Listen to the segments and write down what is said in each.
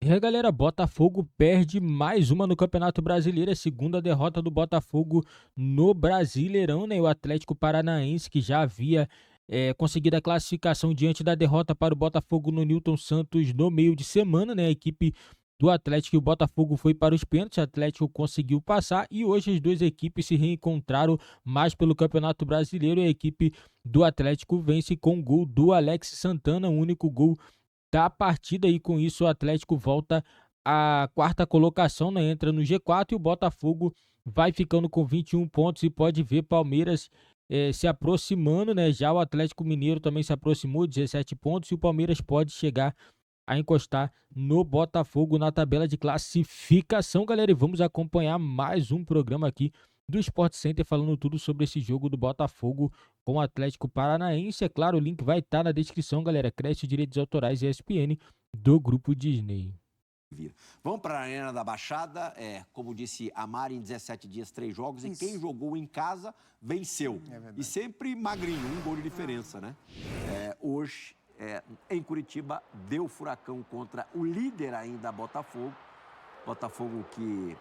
E aí, galera, Botafogo perde mais uma no Campeonato Brasileiro, a segunda derrota do Botafogo no Brasileirão, né? O Atlético Paranaense, que já havia conseguido a classificação diante da derrota para o Botafogo no Newton Santos no meio de semana, né? A equipe do Atlético e o Botafogo foi para os pênaltis, o Atlético conseguiu passar e hoje as duas equipes se reencontraram mais pelo Campeonato Brasileiro. E a equipe do Atlético vence com o gol do Alex Santana, o único gol da partida, e com isso o Atlético volta à quarta colocação, né? Entra no G4 e o Botafogo vai ficando com 21 pontos e pode ver Palmeiras se aproximando, né? Já o Atlético Mineiro também se aproximou, 17 pontos, e o Palmeiras pode chegar a encostar no Botafogo na tabela de classificação, galera. E vamos acompanhar mais um programa aqui do Sport Center falando tudo sobre esse jogo do Botafogo com o Atlético Paranaense. É claro, o link vai estar na descrição, galera. Crédito, direitos autorais e ESPN do Grupo Disney. Vamos para a Arena da Baixada, como disse a Mari, em 17 dias, 3 jogos, e quem jogou em casa venceu. E sempre magrinho, um gol de diferença, né? Hoje, em Curitiba, deu furacão contra o líder ainda, Botafogo. Botafogo que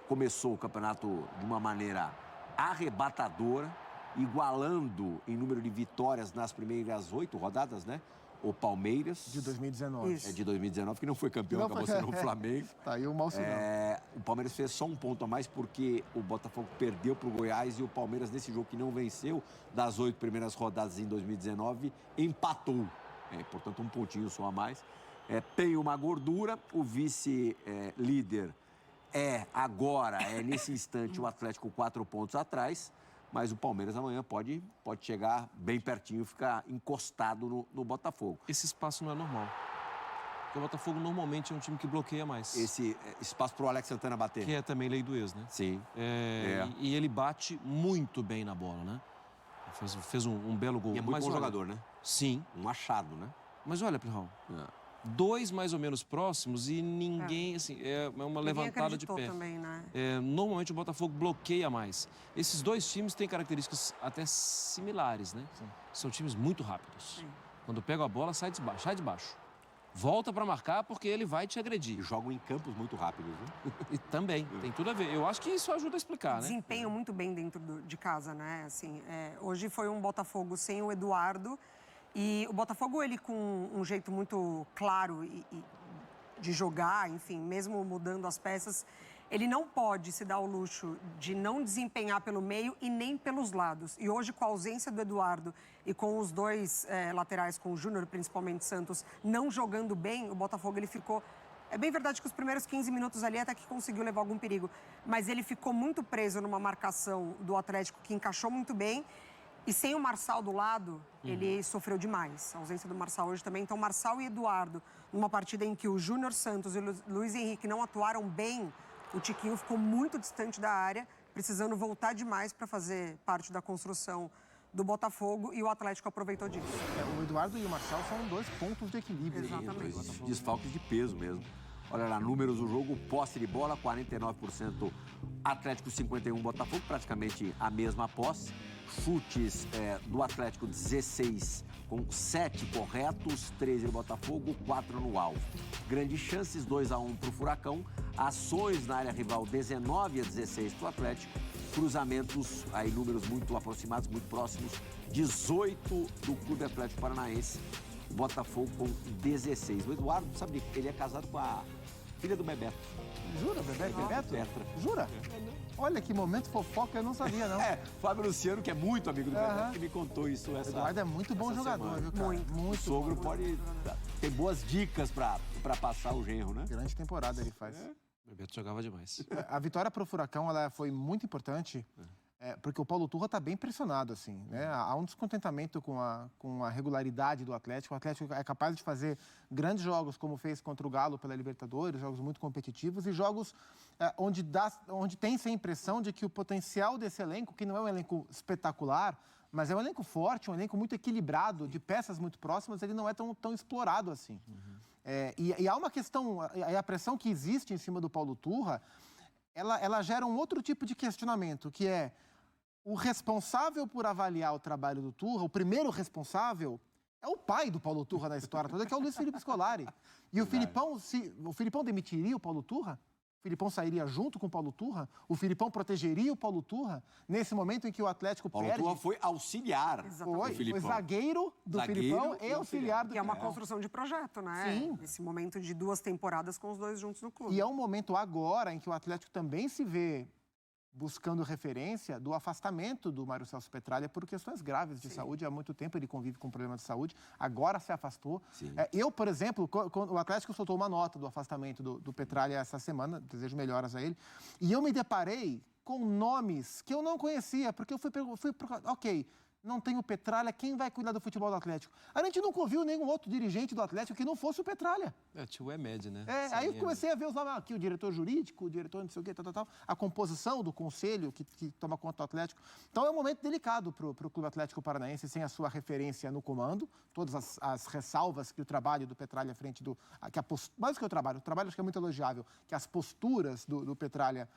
começou o campeonato de uma maneira arrebatadora, igualando em número de vitórias nas primeiras 8 rodadas, né? O Palmeiras. De 2019. De 2019, que não foi campeão, acabou sendo o Flamengo. Tá aí o mal sinal. O Palmeiras fez só um ponto a mais porque o Botafogo perdeu para o Goiás e o Palmeiras, nesse jogo que não venceu, das 8 primeiras rodadas em 2019, empatou. Portanto, um pontinho só a mais. Tem uma gordura, o vice-líder agora, nesse instante, o Atlético 4 pontos atrás. Mas o Palmeiras amanhã pode chegar bem pertinho e ficar encostado no Botafogo. Esse espaço não é normal. Porque o Botafogo normalmente é um time que bloqueia mais. Esse espaço para o Alex Santana bater. Que é também lei do ex, né? Sim. E ele bate muito bem na bola, né? Fez um belo gol. E é muito bom jogador, né? Sim. Um achado, né? Mas olha, Plihal, 2 mais ou menos próximos e ninguém, assim, é uma Ninguém levantada de pé. Também, né? Normalmente o Botafogo bloqueia mais. Esses dois times têm características até similares, né? Sim. São times muito rápidos. Sim. Quando pega a bola, sai de baixo. Volta para marcar porque ele vai te agredir. E jogam em campos muito rápidos, né? E também, tem tudo a ver. Eu acho que isso ajuda a explicar, né? Desempenham muito bem dentro de casa, né? Assim, hoje foi um Botafogo sem o Eduardo. E o Botafogo, ele com um jeito muito claro de jogar, enfim, mesmo mudando as peças, ele não pode se dar o luxo de não desempenhar pelo meio e nem pelos lados. E hoje, com a ausência do Eduardo e com os dois laterais, com o Júnior, principalmente Santos, não jogando bem, o Botafogo ele ficou... É bem verdade que os primeiros 15 minutos ali até que conseguiu levar algum perigo, mas ele ficou muito preso numa marcação do Atlético que encaixou muito bem. E sem o Marçal do lado, ele sofreu demais. A ausência do Marçal hoje também. Então, Marçal e Eduardo, numa partida em que o Júnior Santos e o Luiz Henrique não atuaram bem, o Tiquinho ficou muito distante da área, precisando voltar demais para fazer parte da construção do Botafogo, e o Atlético aproveitou disso. O Eduardo e o Marçal são 2 pontos de equilíbrio. Exatamente. Dois desfalques de peso mesmo. Olha lá, números do jogo, posse de bola, 49% Atlético, 51% Botafogo, praticamente a mesma posse. Chutes do Atlético, 16, com 7 corretos, 13 do Botafogo, 4 no alvo. Grandes chances, 2-1 para o Furacão. Ações na área rival, 19-16 para o Atlético. Cruzamentos, aí números muito aproximados, muito próximos, 18 do Clube Atlético Paranaense. Botafogo com 16. O Eduardo, sabe, ele é casado com a filha do Bebeto. Jura, Bebeto? Petra. Jura? Olha que momento fofoca, eu não sabia, não. Fábio Luciano, que é muito amigo do Bebeto, que me contou isso O Eduardo é muito bom jogador, semana. viu, cara? Muito O sogro bom. pode ter boas dicas para passar o genro, né? Grande temporada ele faz. O Bebeto jogava demais. A vitória para o Furacão ela foi muito importante, porque o Paulo Turra está bem pressionado, assim, né? Há um descontentamento com a regularidade do Atlético. O Atlético é capaz de fazer grandes jogos, como fez contra o Galo pela Libertadores, jogos muito competitivos e jogos onde tem-se a impressão de que o potencial desse elenco, que não é um elenco espetacular, mas é um elenco forte, um elenco muito equilibrado, de peças muito próximas, ele não é tão explorado assim. E há uma questão, a pressão que existe em cima do Paulo Turra, ela gera um outro tipo de questionamento, que é o responsável por avaliar o trabalho do Turra, o primeiro responsável, é o pai do Paulo Turra na história toda, que é o Luiz Felipe Scolari. E o Filipão demitiria o Paulo Turra? O Filipão sairia junto com o Paulo Turra? O Filipão protegeria o Paulo Turra nesse momento em que o Atlético Paulo perde? Turra foi auxiliar. Foi zagueiro do Filipão e auxiliar do E é uma construção de projeto, né? Sim. Esse momento de 2 temporadas com os dois juntos no clube. E é um momento agora em que o Atlético também se vê buscando referência do afastamento do Mário Celso Petralha por questões graves de saúde. Há muito tempo ele convive com problema de saúde, agora se afastou. Eu, por exemplo, o Atlético soltou uma nota do afastamento do Petralha essa semana, desejo melhoras a ele, e eu me deparei com nomes que eu não conhecia, porque eu fui ok, não tem o Petralha, quem vai cuidar do futebol do Atlético? A gente nunca ouviu nenhum outro dirigente do Atlético que não fosse o Petralha. Tinha o Emed, né? Aí eu comecei a ver os nomes aqui, o diretor jurídico, o diretor não sei o quê, tal, a composição do conselho que toma conta do Atlético. Então é um momento delicado para o Clube Atlético Paranaense, sem a sua referência no comando, todas as ressalvas que o trabalho do Petralha à frente do... mais do que o trabalho acho que é muito elogiável, que as posturas do Petralha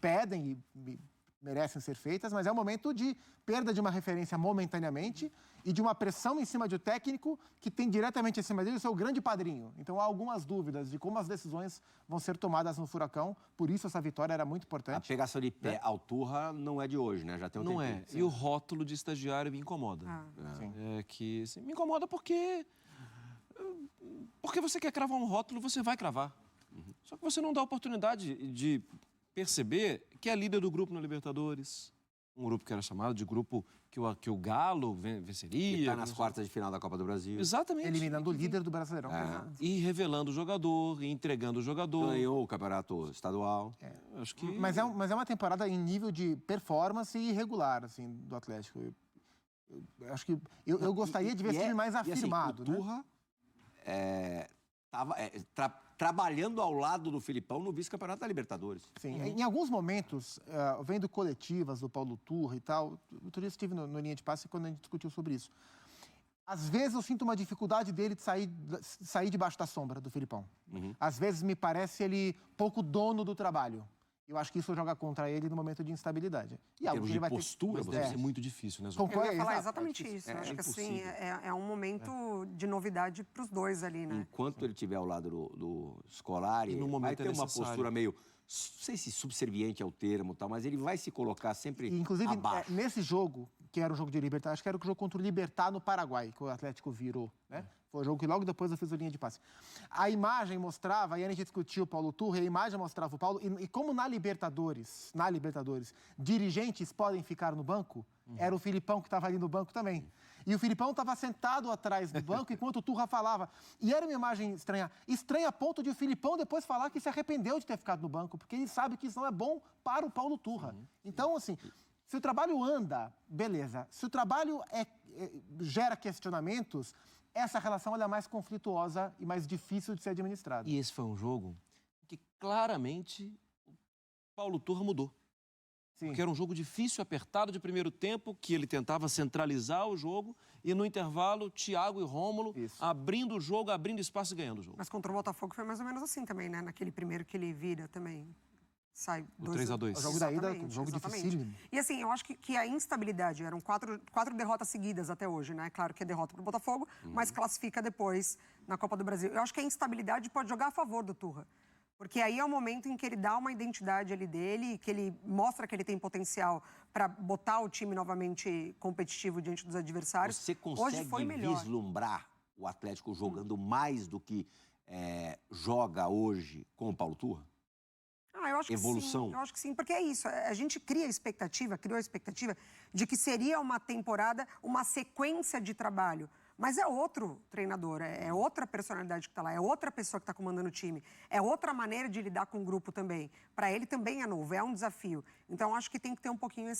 pedem e merecem ser feitas, mas é um momento de perda de uma referência momentaneamente e de uma pressão em cima de um técnico que tem diretamente em cima dele o seu grande padrinho. Então há algumas dúvidas de como as decisões vão ser tomadas no Furacão, por isso essa vitória era muito importante. A pegação de pé ao Turra não é de hoje, né? Já tem um tempo. Não é. E o rótulo de estagiário me incomoda. Me incomoda porque você quer cravar um rótulo, você vai cravar. Só que você não dá a oportunidade de perceber que é líder do grupo na Libertadores, um grupo que era chamado de grupo que o Galo venceria. Que está nas quartas de final da Copa do Brasil. Exatamente. Eliminando o líder do Brasileirão. E revelando o jogador, e entregando o jogador. Ganhou o campeonato estadual. Acho que... Mas é uma temporada em nível de performance irregular, assim, do Atlético. Acho que eu gostaria de ver esse time mais afirmado. Assim, o Turra estava trabalhando ao lado do Filipão no vice-campeonato da Libertadores. Sim, em alguns momentos, vendo coletivas do Paulo Turra e tal, outro dia estive no Linha de Passe quando a gente discutiu sobre isso. Às vezes eu sinto uma dificuldade dele de sair debaixo da sombra do Filipão. Às vezes me parece ele pouco dono do trabalho. Eu acho que isso joga contra ele no momento de instabilidade. E algo que ele vai postura, mas deve ser muito difícil, né? Eu ia falar exatamente isso. Acho que assim, é um momento de novidade para os dois ali, né? Enquanto ele estiver ao lado do Scolari, vai ter uma postura meio, não sei se subserviente ao termo, tal, mas ele vai se colocar sempre abaixo. Nesse jogo, que era o jogo de Libertad, acho que era o jogo contra o Libertad no Paraguai, que o Atlético virou, né? Foi o jogo que logo depois eu fiz a linha de passe. A imagem mostrava, e a gente discutiu o Paulo Turra, e a imagem mostrava o Paulo, e como na Libertadores, dirigentes podem ficar no banco, era o Filipão que estava ali no banco também. E o Filipão estava sentado atrás do banco enquanto o Turra falava. E era uma imagem estranha. Estranha a ponto de o Filipão depois falar que se arrependeu de ter ficado no banco, porque ele sabe que isso não é bom para o Paulo Turra. Então, assim, se o trabalho anda, beleza. Se o trabalho gera questionamentos, essa relação é mais conflituosa e mais difícil de ser administrada. E esse foi um jogo que claramente o Paulo Turra mudou. Sim. Porque era um jogo difícil, apertado de primeiro tempo, que ele tentava centralizar o jogo e no intervalo, Thiago e Rômulo abrindo o jogo, abrindo espaço e ganhando o jogo. Mas contra o Botafogo foi mais ou menos assim também, né? Naquele primeiro que ele vira também. Sai o 3-2. O jogo da ida, um jogo dificílimo. E assim, eu acho que a instabilidade, eram quatro derrotas seguidas até hoje, né? Claro que é derrota para o Botafogo, mas classifica depois na Copa do Brasil. Eu acho que a instabilidade pode jogar a favor do Turra. Porque aí é o momento em que ele dá uma identidade ali dele, que ele mostra que ele tem potencial para botar o time novamente competitivo diante dos adversários. Você consegue vislumbrar o Atlético jogando mais do que joga hoje com o Paulo Turra? Eu acho que evolução? Sim, eu acho que sim, porque é isso. A gente criou a expectativa de que seria uma temporada, uma sequência de trabalho. Mas é outro treinador, é outra personalidade que está lá, é outra pessoa que está comandando o time, é outra maneira de lidar com o grupo também. Para ele também é novo, é um desafio. Então, acho que tem que ter um pouquinho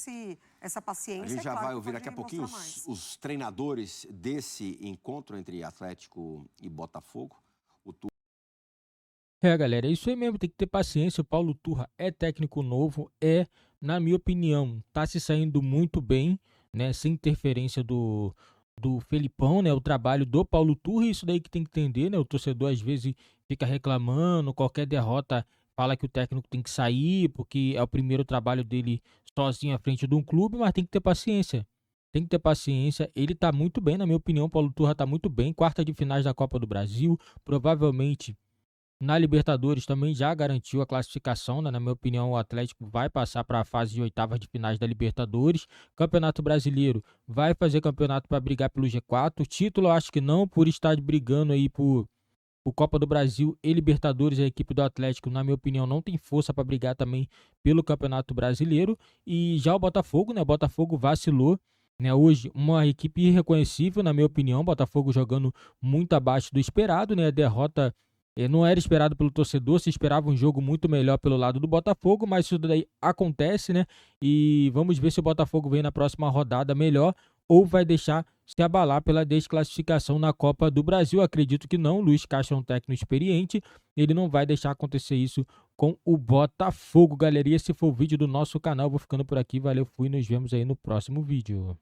essa paciência. A gente já vai ouvir daqui a pouquinho os treinadores desse encontro entre Atlético e Botafogo. Galera, é isso aí mesmo, tem que ter paciência. O Paulo Turra é técnico novo, na minha opinião, tá se saindo muito bem, né, sem interferência do Felipão, né, o trabalho do Paulo Turra, isso daí que tem que entender, né, o torcedor às vezes fica reclamando, qualquer derrota fala que o técnico tem que sair, porque é o primeiro trabalho dele sozinho à frente de um clube, mas tem que ter paciência. tem que ter paciência. Ele tá muito bem, na minha opinião, o Paulo Turra tá muito bem. Quarta de finais da Copa do Brasil, provavelmente na Libertadores também já garantiu a classificação, né? Na minha opinião, o Atlético vai passar para a fase de oitavas de finais da Libertadores. Campeonato Brasileiro vai fazer campeonato para brigar pelo G4. Título, eu acho que não, por estar brigando aí por Copa do Brasil e Libertadores. A equipe do Atlético, na minha opinião, não tem força para brigar também pelo Campeonato Brasileiro. E já o Botafogo, né? O Botafogo vacilou, né? Hoje, uma equipe irreconhecível, na minha opinião. O Botafogo jogando muito abaixo do esperado, né? A derrota não era esperado pelo torcedor, se esperava um jogo muito melhor pelo lado do Botafogo, mas isso daí acontece, né? E vamos ver se o Botafogo vem na próxima rodada melhor ou vai deixar se abalar pela desclassificação na Copa do Brasil. Acredito que não. Luiz Castro é um técnico experiente, ele não vai deixar acontecer isso com o Botafogo, galera. E esse foi o vídeo do nosso canal. Vou ficando por aqui, valeu, fui, nos vemos aí no próximo vídeo.